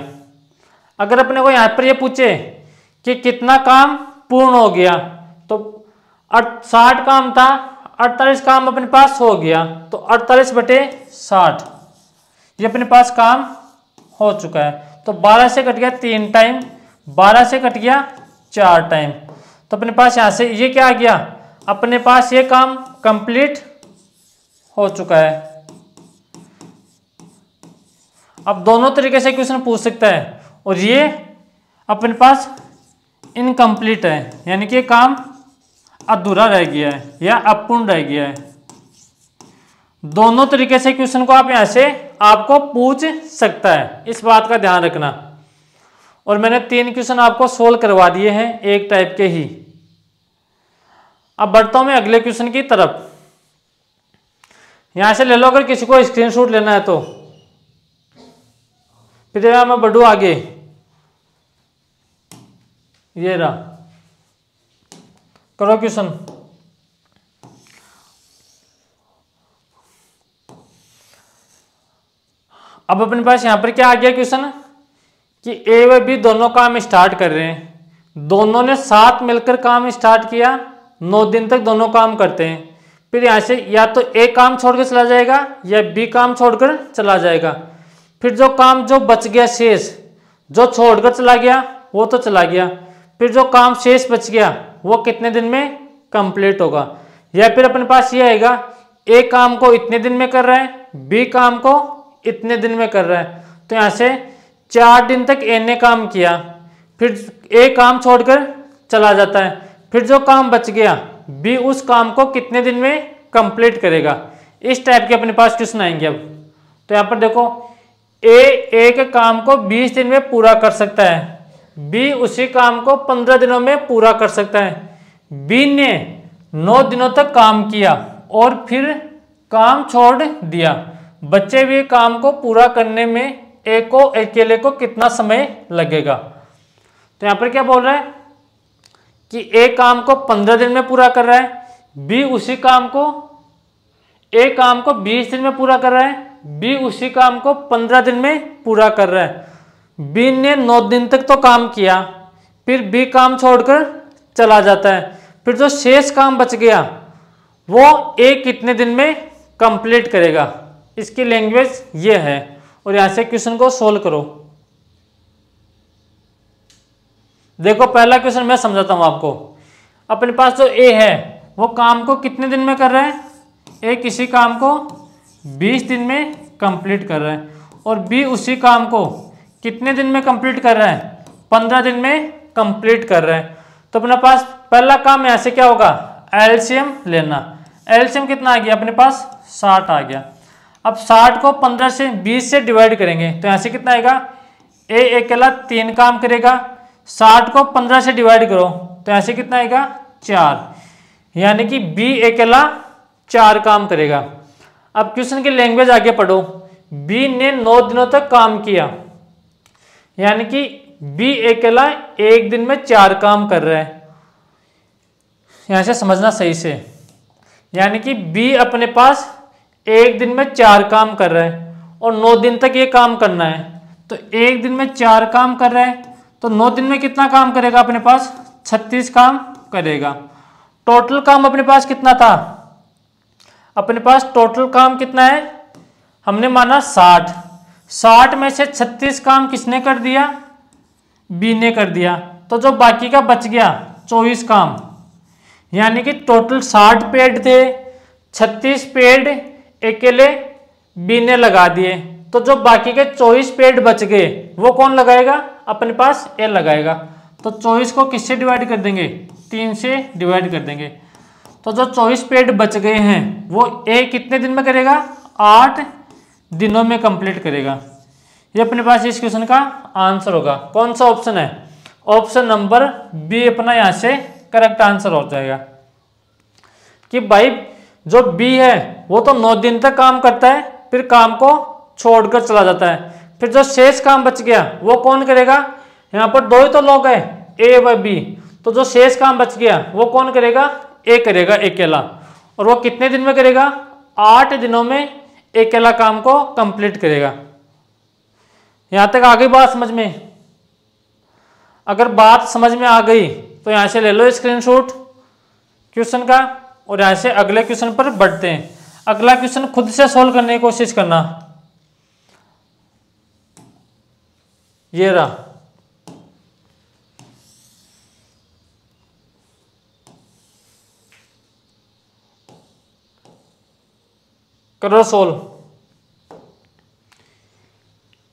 अगर अपने को यहाँ पर ये पूछे कि कितना काम पूर्ण हो गया, तो 60 काम था, 48 काम अपने पास हो गया, तो 48 बटे 60 ये अपने पास काम हो चुका है। तो 12 से कट गया 3 टाइम, 12 से कट गया 4 टाइम। तो अपने पास यहाँ से ये क्या आ गया? अपने पास ये काम कंप्लीट हो चुका है। अब दोनों तरीके से क्वेश्चन पूछ सकता है, और ये अपने पास इनकम्प्लीट है, यानी कि काम अधूरा रह गया है या अपूर्ण रह गया है। दोनों तरीके से क्वेश्चन को आप यहाँ से आपको पूछ सकता है, इस बात का ध्यान रखना। और मैंने 3 क्वेश्चन आपको सोल्व करवा दिए हैं एक टाइप के ही। अब बढ़ता हूं मैं अगले क्वेश्चन की तरफ। यहां से ले लो, अगर किसी को स्क्रीनशॉट लेना है तो। फिर मैं बढ़ू आगे, ये रहा, करो क्वेश्चन। अब अपने पास यहां पर क्या आ गया क्वेश्चन कि ए व बी दोनों काम स्टार्ट कर रहे हैं। दोनों ने साथ मिलकर काम स्टार्ट किया, 9 दिन तक दोनों काम करते हैं। फिर यहाँ से या तो ए काम छोड़कर चला जाएगा या बी काम छोड़कर चला जाएगा। फिर जो काम जो बच गया शेष, जो छोड़कर चला गया वो तो चला गया, फिर जो काम शेष बच गया वो कितने दिन में कंप्लीट होगा? या फिर अपने पास ये आएगा ए काम को इतने दिन में कर रहा है, बी काम को इतने दिन में कर रहा है। तो यहाँ से 4 दिन तक ए ने काम किया, फिर ए काम छोड़कर चला जाता है, फिर जो काम बच गया बी उस काम को कितने दिन में कंप्लीट करेगा। इस टाइप के अपने पास क्वेश्चन आएंगे। अब तो यहाँ पर देखो, ए के काम को 20 दिन में पूरा कर सकता है, बी उसी काम को 15 दिनों में पूरा कर सकता है। बी ने 9 दिनों तक काम किया और फिर काम छोड़ दिया। बचे हुए काम को पूरा करने में ए को अकेले को कितना समय लगेगा? तो यहाँ पर क्या बोल रहा है कि ए काम को 15 दिन में पूरा कर रहा है, बी उसी काम को, ए काम को 20 दिन में पूरा कर रहा है, बी उसी काम को 15 दिन में पूरा कर रहा है। बी ने 9 दिन तक तो काम किया, फिर बी काम छोड़कर चला जाता है, फिर जो शेष काम बच गया वो ए कितने दिन में कंप्लीट करेगा। इसकी लैंग्वेज ये है। और यहां से क्वेश्चन को सोल्व करो। देखो पहला क्वेश्चन मैं समझाता हूं आपको। अपने पास जो ए है वो काम को कितने दिन में कर रहा है? ए किसी काम को 20 दिन में कंप्लीट कर रहा है, और बी उसी काम को कितने दिन में कंप्लीट कर रहा है? 15 दिन में कंप्लीट कर रहा है। तो अपने पास पहला काम यहां से क्या होगा? एलसीएम लेना। एलसीएम कितना आ गया अपने पास? 60 आ गया। अब 60 को 15 से 20 से डिवाइड करेंगे तो यहाँ से कितना आएगा, ए अकेला 3 काम करेगा, 60 को 15 से डिवाइड करो तो यहाँ से कितना आएगा 4, यानी कि बी अकेला 4 काम करेगा। अब क्वेश्चन की लैंग्वेज आगे पढ़ो, बी ने 9 दिनों तक काम किया, यानी कि बी अकेला एक दिन में 4 काम कर रहा है। यहां से समझना सही से, यानी कि बी अपने पास एक दिन में 4 काम कर रहा है और 9 दिन तक ये काम करना है, तो एक दिन में 4 काम कर रहा है तो 9 दिन में कितना काम करेगा, अपने पास 36 काम करेगा। टोटल काम अपने पास कितना था, अपने पास टोटल काम कितना है, हमने माना 60, 60 में से 36 काम किसने कर दिया, बी ने कर दिया, तो जो बाकी का बच गया 24 काम, यानी कि टोटल 60 पेड़ थे, 36 पेड़ अकेले बी ने लगा दिए, तो जो बाकी के 24 पेड़ बच गए वो कौन लगाएगा, अपने पास ए लगाएगा। तो 24 को किससे डिवाइड कर देंगे, 3 से डिवाइड कर देंगे, तो जो 24 पेड़ बच गए हैं वो ए कितने दिन में करेगा, 8 दिनों में कंप्लीट करेगा। ये अपने पास इस क्वेश्चन का आंसर होगा। कौन सा ऑप्शन है, ऑप्शन नंबर बी अपना यहाँ से करेक्ट आंसर हो जाएगा कि भाई जो बी है वो तो 9 दिन तक काम करता है, फिर काम को छोड़कर चला जाता है, फिर जो शेष काम बच गया वो कौन करेगा, यहाँ पर 2 ही तो लोग हैं, ए व बी, तो जो शेष काम बच गया वो कौन करेगा, ए करेगा अकेला, और वो कितने दिन में करेगा, 8 दिनों में अकेला काम को कंप्लीट करेगा। यहां तक आ गई बात समझ में? अगर बात समझ में आ गई तो यहां से ले लो स्क्रीनशॉट क्वेश्चन का, और यहां से अगले क्वेश्चन पर बढ़ते हैं। अगला क्वेश्चन खुद से सोल्व करने की कोशिश करना। ये रहा, करो सोल्व।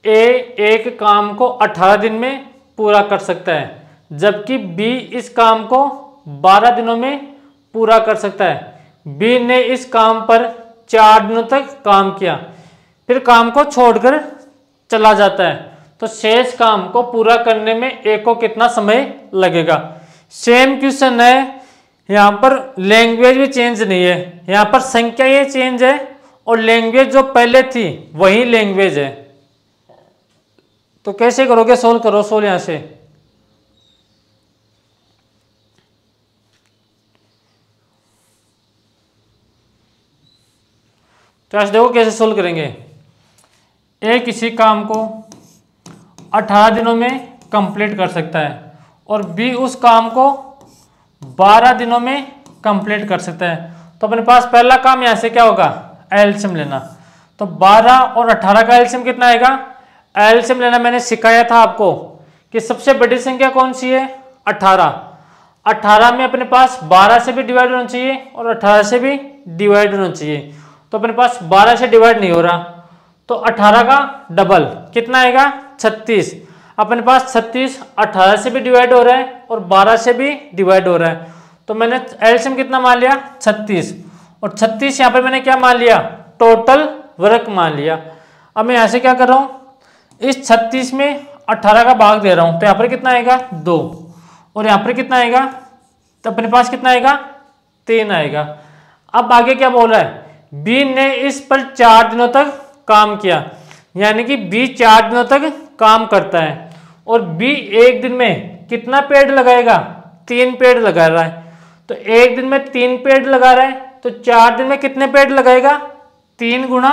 ए एक काम को 18 दिन में पूरा कर सकता है, जबकि बी इस काम को 12 दिनों में पूरा कर सकता है। बी ने इस काम पर 4 दिनों तक काम किया, फिर काम को छोड़कर चला जाता है, तो शेष काम को पूरा करने में ए को कितना समय लगेगा। सेम क्वेश्चन है, यहाँ पर लैंग्वेज भी चेंज नहीं है, यहाँ पर संख्या ये चेंज है और लैंग्वेज जो पहले थी वही लैंग्वेज है। तो कैसे करोगे, सोल्व करो, सोल्व यहां से। तो ऐसे देखो कैसे सोल्व करेंगे। ए किसी काम को 18 दिनों में कंप्लीट कर सकता है और बी उस काम को 12 दिनों में कंप्लीट कर सकता है। तो अपने पास पहला काम यहां से क्या होगा, एलसीएम लेना। तो 12 और 18 का एलसीएम कितना आएगा, एलसीएम लेना मैंने सिखाया था आपको कि सबसे बड़ी संख्या कौन सी है, 18। 18 में अपने पास 12 से भी डिवाइड होना चाहिए और 18 से भी डिवाइड होना चाहिए, तो अपने पास 12 से डिवाइड नहीं हो रहा, तो 18 का डबल कितना आएगा, 36। अपने पास 36 18 से भी डिवाइड हो रहा है और 12 से भी डिवाइड हो रहा है, तो मैंने एलसीएम कितना मान लिया, 36, और 36 यहाँ पर मैंने क्या मान लिया, टोटल वर्क मान लिया। अब मैं यहाँ से क्या कर रहा हूँ, इस 36 में 18 का भाग दे रहा हूं, तो यहां पर कितना आएगा 2, और यहां पर कितना आएगा, तो अपने पास कितना आएगा 3 आएगा। अब आगे क्या बोल रहा है, बी ने इस पर 4 दिनों तक काम किया, यानी कि बी 4 दिनों तक काम करता है और बी एक दिन में कितना पेड़ लगाएगा, 3 पेड़ लगा रहा है। तो एक दिन में 3 पेड़ लगा रहा है, तो 4 दिन में कितने पेड़ लगाएगा, 3 गुणा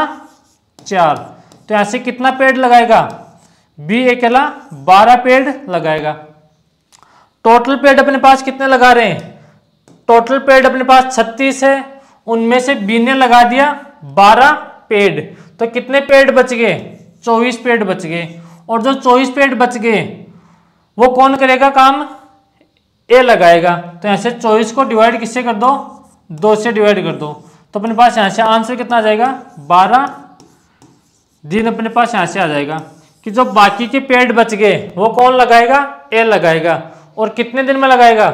4, तो यहां से कितना पेड़ लगाएगा, बी अकेला 12 पेड़ लगाएगा। टोटल पेड़ अपने पास कितने लगा रहे हैं, टोटल पेड़ अपने पास 36 है, उनमें से बी ने लगा दिया 12 पेड़, तो कितने पेड़ बच गए, 24 पेड़ बच गए, और जो 24 पेड़ बच गए वो कौन करेगा काम, ए लगाएगा। तो यहां से 24 को डिवाइड किससे कर दो, 2 से डिवाइड कर दो, तो अपने पास यहां से आंसर कितना आ जाएगा, 12 दिन अपने पास यहां से आ जाएगा कि जो बाकी के पेड़ बच गए वो कौन लगाएगा, ए लगाएगा, और कितने दिन में लगाएगा,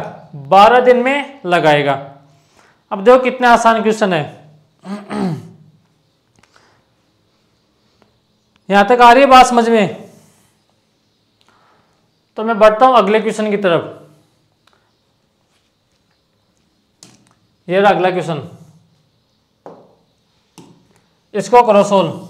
12 दिन में लगाएगा। अब देखो कितने आसान क्वेश्चन है। यहां तक आ रही है बात समझ में? तो मैं बढ़ता हूं अगले क्वेश्चन की तरफ। ये रहा अगला क्वेश्चन, इसको करो सोल्व।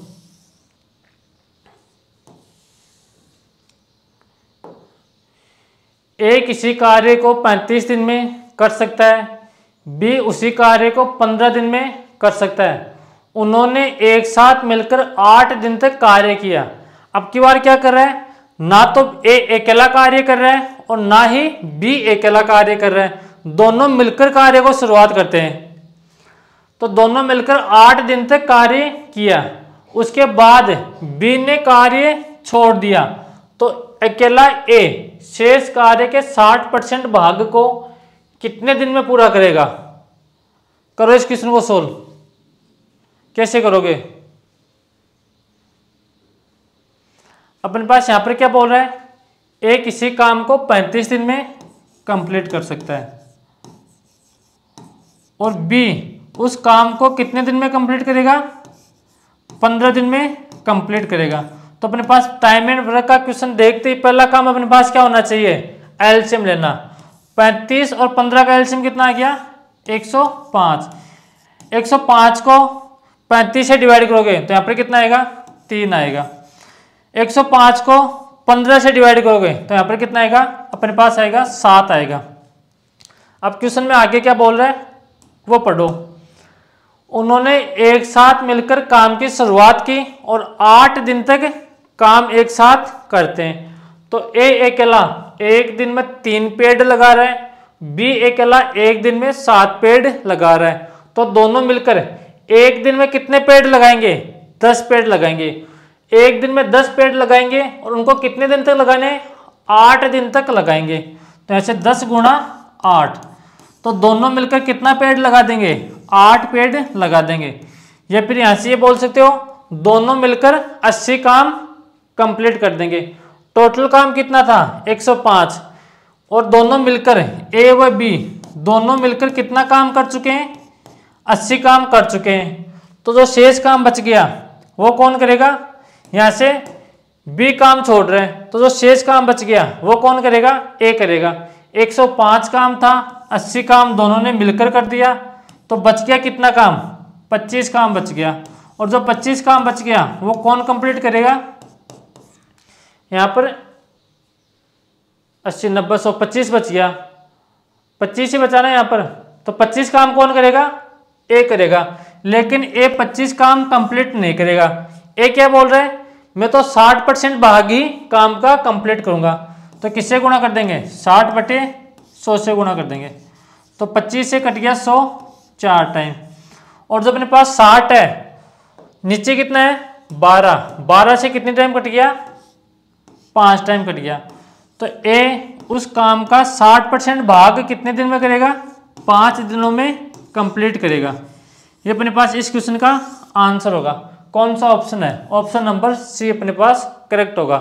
ए किसी कार्य को 35 दिन में कर सकता है, बी उसी कार्य को 15 दिन में कर सकता है। उन्होंने एक साथ मिलकर 8 दिन तक कार्य किया। अब की बार क्या कर रहा है, ना तो ए अकेला कार्य कर रहा है और ना ही बी अकेला कार्य कर रहा है, दोनों मिलकर कार्य को शुरुआत करते हैं। तो दोनों मिलकर 8 दिन तक कार्य किया, उसके बाद बी ने कार्य छोड़ दिया, तो अकेला ए शेष कार्य के 60% भाग को कितने दिन में पूरा करेगा? करो इस क्वेश्चन को सोल्व। कैसे करोगे? अपने पास यहां पर क्या बोल रहा है, ए किसी काम को 35 दिन में कंप्लीट कर सकता है और बी उस काम को कितने दिन में कंप्लीट करेगा? 15 दिन में कंप्लीट करेगा। तो अपने पास टाइम एंड वर्क का क्वेश्चन देखते ही पहला काम अपने पास क्या होना चाहिए? एलसीएम लेना। 35 और 15 का एलसीएम कितना आ गया? 105। 105 को 35 से डिवाइड करोगे तो यहाँ पर कितना आएगा? 3 आएगा। 105 को 15 से डिवाइड करोगे तो यहाँ पर कितना आएगा? अपने पास आएगा 7 आएगा। अब क्वेश्चन में आगे क्या बोल रहा है वो पढ़ो। उन्होंने एक साथ मिलकर काम की शुरुआत की और 8 दिन तक काम एक साथ करते हैं। तो ए अकेला एक दिन में 3 पेड़ लगा रहा है, बी अकेला एक दिन में 7 पेड़ लगा रहा है। तो दोनों मिलकर एक दिन में कितने पेड़ लगाएंगे? 10 पेड़ लगाएंगे। एक दिन में 10 पेड़ लगाएंगे और उनको कितने दिन तक लगाने? 8 दिन तक लगाएंगे। तो ऐसे 10 गुणा 8, तो दोनों मिलकर कितना पेड़ लगा देंगे? 8 पेड़ लगा देंगे। या फिर यहां से ये बोल सकते हो दोनों मिलकर 80 काम कंप्लीट कर देंगे। टोटल काम कितना था? 105, और दोनों मिलकर ए व बी दोनों मिलकर कितना काम कर चुके हैं? 80 काम कर चुके हैं। तो जो शेष काम बच गया वो कौन करेगा? यहां से बी काम छोड़ रहे हैं, तो जो शेष काम बच गया वो कौन करेगा? ए करेगा। 105 काम था, 80 काम दोनों ने मिलकर कर दिया, तो बच गया कितना काम? 25 काम बच गया। और जो 25 काम बच गया वो कौन कंप्लीट करेगा? यहां पर 80 90 100 25 बच गया, 25 ही बचाना है यहां पर, तो 25 काम कौन करेगा? ए करेगा। लेकिन ए 25 काम कंप्लीट नहीं करेगा। ए क्या बोल रहा है? मैं तो 60% भाग ही काम का कंप्लीट करूंगा। तो किससे गुणा कर देंगे? 60/100 से गुणा कर देंगे। तो 25 से कट गया 100 4 टाइम। और जो अपने पास 60 है, नीचे कितना है? 12 से कितने टाइम कट गया? 5 टाइम कट गया। तो ए उस काम का 60% भाग कितने दिन में करेगा? 5 दिनों में कंप्लीट करेगा। ये अपने पास इस क्वेश्चन का आंसर होगा। कौन सा ऑप्शन है? ऑप्शन नंबर सी अपने पास करेक्ट होगा।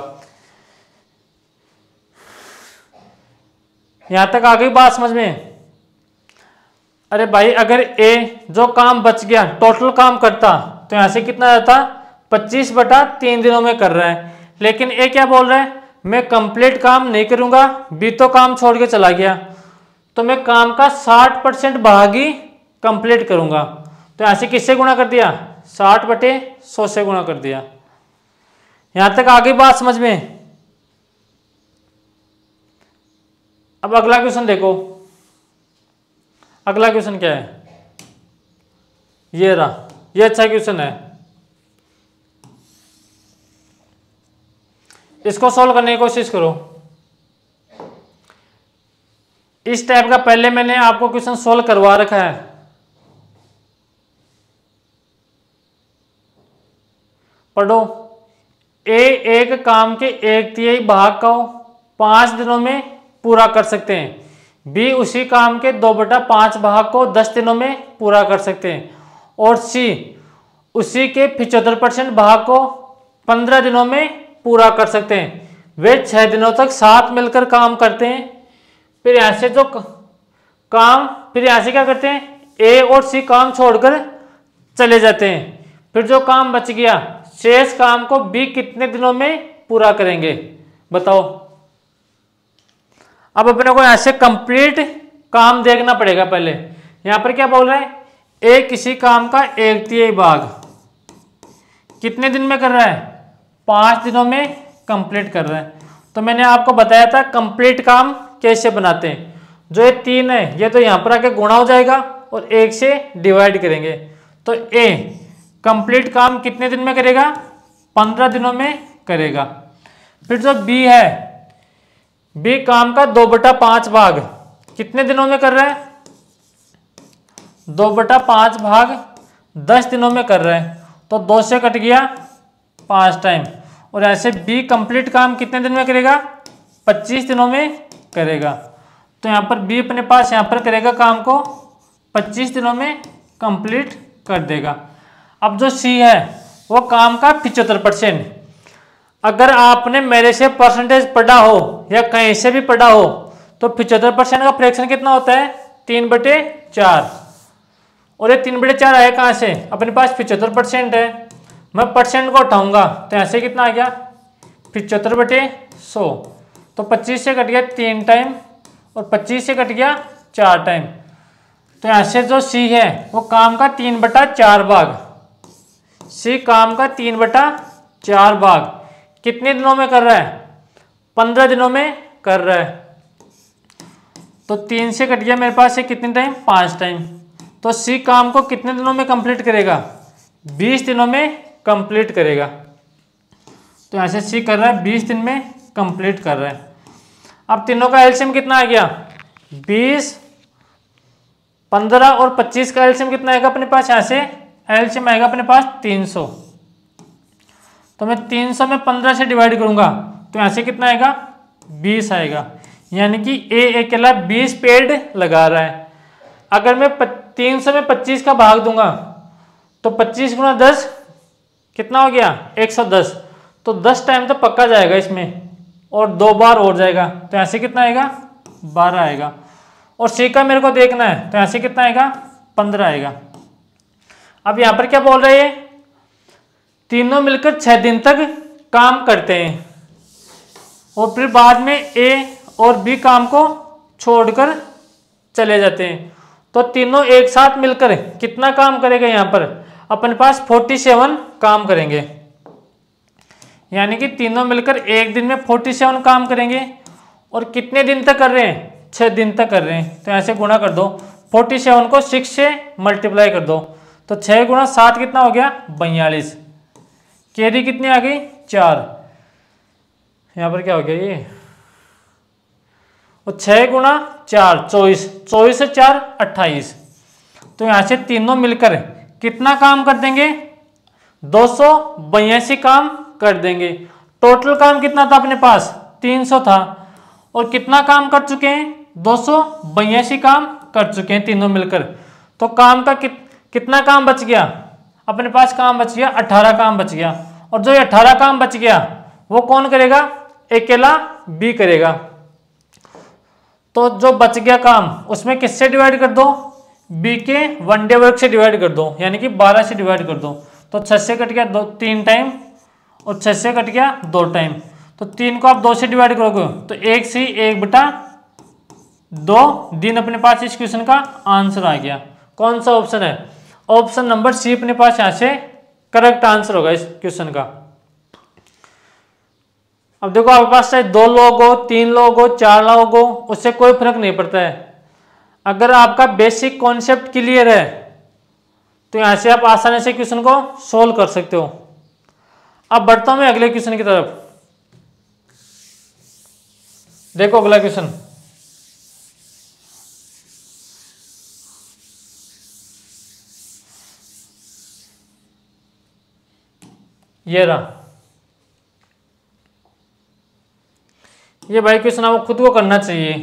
यहां तक आ गई बात समझ में? अरे भाई अगर ए जो काम बच गया टोटल काम करता तो यहां से कितना आता? 25/3 दिनों में कर रहा है। लेकिन ए क्या बोल रहा है? मैं कंप्लीट काम नहीं करूंगा, बी तो काम छोड़ के चला गया, तो मैं काम का 60% भाग ही कंप्लीट करूंगा। तो यहां से किससे गुणा कर दिया? 60/100 से गुणा कर दिया। यहां तक आ गई बात समझ में? अब अगला क्वेश्चन देखो। अगला क्वेश्चन क्या है? ये रहा, ये अच्छा क्वेश्चन है। इसको सॉल्व करने की कोशिश करो। इस टाइप का पहले मैंने आपको क्वेश्चन सॉल्व करवा रखा है। पढ़ो। ए एक काम के 1/3 भाग को 5 दिनों में पूरा कर सकते हैं। बी उसी काम के 2/5 भाग को 10 दिनों में पूरा कर सकते हैं। और सी उसी के 75% भाग को 15 दिनों में पूरा कर सकते हैं। वे 6 दिनों तक साथ मिलकर काम करते हैं। फिर यहां से जो काम, फिर यहां से क्या करते हैं? ए और सी काम छोड़कर चले जाते हैं। फिर जो काम बच गया शेष काम को बी कितने दिनों में पूरा करेंगे, बताओ। अब अपने को ऐसे कंप्लीट काम देखना पड़ेगा। पहले यहां पर क्या बोल रहा है, ए किसी काम का 1/3 भाग कितने दिन में कर रहा है, 5 दिनों में कंप्लीट कर रहा है। तो मैंने आपको बताया था कंप्लीट काम कैसे बनाते हैं। जो ये 3 है ये तो यहां पर आके गुणा हो जाएगा और 1 से डिवाइड करेंगे। तो ए कंप्लीट काम कितने दिन में करेगा, 15 दिनों में करेगा। फिर जो बी है, बी काम का 2/5 भाग कितने दिनों में कर रहा है, 2/5 भाग 10 दिनों में कर रहा है। तो 2 से कट गया 5 टाइम। और ऐसे बी कंप्लीट काम कितने दिन में करेगा, 25 दिनों में करेगा। तो यहाँ पर बी अपने पास यहाँ पर करेगा काम को 25 दिनों में कंप्लीट कर देगा। अब जो सी है वो काम का 75%। अगर आपने मेरे से परसेंटेज पढ़ा हो या कहीं से भी पढ़ा हो तो 75% का फ्रैक्शन कितना होता है, 3/4। और ये 3/4 आया कहाँ से, अपने पास 75% है। मैं परसेंट को उठाऊंगा तो ऐसे कितना आ गया, 75/100। तो 25 से कट गया 3 टाइम और 25 से कट गया 4 टाइम। तो यहाँ से जो सी है वो काम का 3/4 भाग, सी काम का 3/4 भाग कितने दिनों में कर रहा है, 15 दिनों में कर रहा है। तो 3 से कट गया मेरे पास ये कितने टाइम, 5 टाइम। तो सी काम को कितने दिनों में कंप्लीट करेगा, 20 दिनों में कंप्लीट करेगा। तो यहाँ से सी कर रहा है 20 दिन में कंप्लीट कर रहा है। अब तीनों का एलसीएम कितना आ गया, 20, 15 और 25 का एलसीएम कितना आएगा अपने पास, यहाँ से एलसीएम आएगा अपने पास 300। तो मैं 300 में 15 से डिवाइड करूंगा तो यहाँ से कितना आएगा, 20 आएगा। यानी कि ए अकेला 20 पेड़ लगा रहा है। अगर मैं 300 में 25 का भाग दूंगा तो 25 गुना 10 कितना हो गया, 110। तो 10 टाइम तो पक्का जाएगा इसमें और 2 बार और जाएगा। तो यहाँ से कितना आएगा, 12 आएगा। और सी का मेरे को देखना है तो यहाँ से कितना आएगा, 15 आएगा। अब यहाँ पर क्या बोल रहे हैं, तीनों मिलकर 6 दिन तक काम करते हैं और फिर बाद में ए और बी काम को छोड़कर चले जाते हैं। तो तीनों एक साथ मिलकर कितना काम करेगा, यहाँ पर अपने पास 47 काम करेंगे। यानी कि तीनों मिलकर एक दिन में 47 काम करेंगे। और कितने दिन तक कर रहे हैं, 6 दिन तक कर रहे हैं। तो ऐसे गुणा कर दो, 47 को 6 से मल्टीप्लाई कर दो। तो 6 गुणा 7 कितना हो गया, 42। कैरी कितनी आ गई, 4। यहाँ पर क्या हो गया ये, और 6 गुणा 4 24, 24 से 4 28। तो यहाँ से तीनों मिलकर कितना काम कर देंगे, 282 काम कर देंगे। टोटल काम कितना था अपने पास, 300 था। और कितना काम कर चुके हैं, 282 काम कर चुके हैं तीनों मिलकर। तो काम का कितना काम बच गया, अपने पास काम बच गया 18 काम बच गया। और जो 18 काम बच गया वो कौन करेगा, अकेला बी करेगा। तो जो बच गया काम उसमें किससे डिवाइड कर दो, बी के 1 डे वर्क से डिवाइड कर दो, यानी कि 12 से डिवाइड कर दो। तो 6 से कट गया 3 टाइम और 6 से कट गया 2 टाइम। तो 3 को आप 2 से डिवाइड करोगे तो 1 से 1/2 दिन अपने पास इस क्वेश्चन का आंसर आ गया। कौन सा ऑप्शन है, ऑप्शन नंबर सी अपने पास यहाँ से करेक्ट आंसर होगा इस क्वेश्चन का। अब देखो आपके पास चाहे 2 लोग हो, 3 लोग हो, 4 लोग हो, उससे कोई फर्क नहीं पड़ता है। अगर आपका बेसिक कॉन्सेप्ट क्लियर है तो यहां से आप आसानी से क्वेश्चन को सोल्व कर सकते हो। अब बढ़ता हूं मैं अगले क्वेश्चन की तरफ। देखो अगला क्वेश्चन, ये रहा। ये भाई क्वेश्चन आपको खुद को करना चाहिए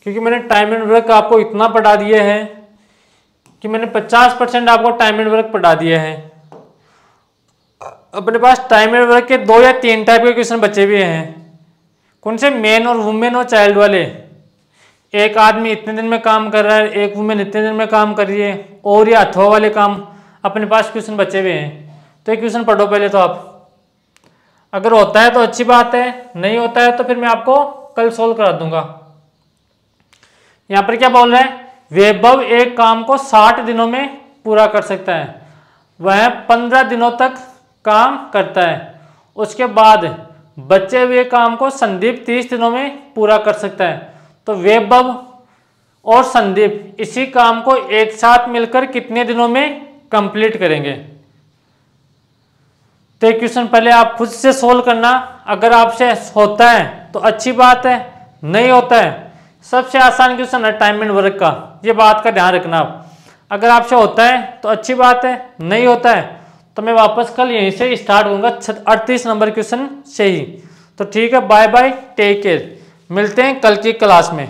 क्योंकि मैंने टाइम एंड वर्क आपको इतना पढ़ा दिया है कि मैंने 50% आपको टाइम एंड वर्क पढ़ा दिया है। अपने पास टाइम एंड वर्क के 2 या 3 टाइप के क्वेश्चन बचे हुए हैं। कौन से, मेन और वुमेन और चाइल्ड वाले। एक आदमी इतने दिन में काम कर रहा है, एक वुमेन इतने दिन में काम कर रही है, और ये अथवा वाले काम अपने पास क्वेश्चन बचे हुए हैं। तो ये क्वेश्चन पढ़ो पहले तो आप, अगर होता है तो अच्छी बात है, नहीं होता है तो फिर मैं आपको कल सोल्व करा दूंगा। यहां पर क्या बोल रहे हैं, वैभव एक काम को 60 दिनों में पूरा कर सकता है, वह 15 दिनों तक काम करता है, उसके बाद बचे हुए काम को संदीप 30 दिनों में पूरा कर सकता है। तो वैभव और संदीप इसी काम को एक साथ मिलकर कितने दिनों में कंप्लीट करेंगे। तो ये क्वेश्चन पहले आप खुद से सोल्व करना, अगर आपसे होता है तो अच्छी बात है, नहीं होता है सबसे आसान क्वेश्चन है टाइम एंड वर्क का, ये बात का ध्यान रखना आप। अगर आपसे होता है तो अच्छी बात है, नहीं होता है तो मैं वापस कल यहीं से स्टार्ट करूंगा 38 नंबर क्वेश्चन से ही। तो ठीक है, बाय बाय, टेक केयर, मिलते हैं कल की क्लास में।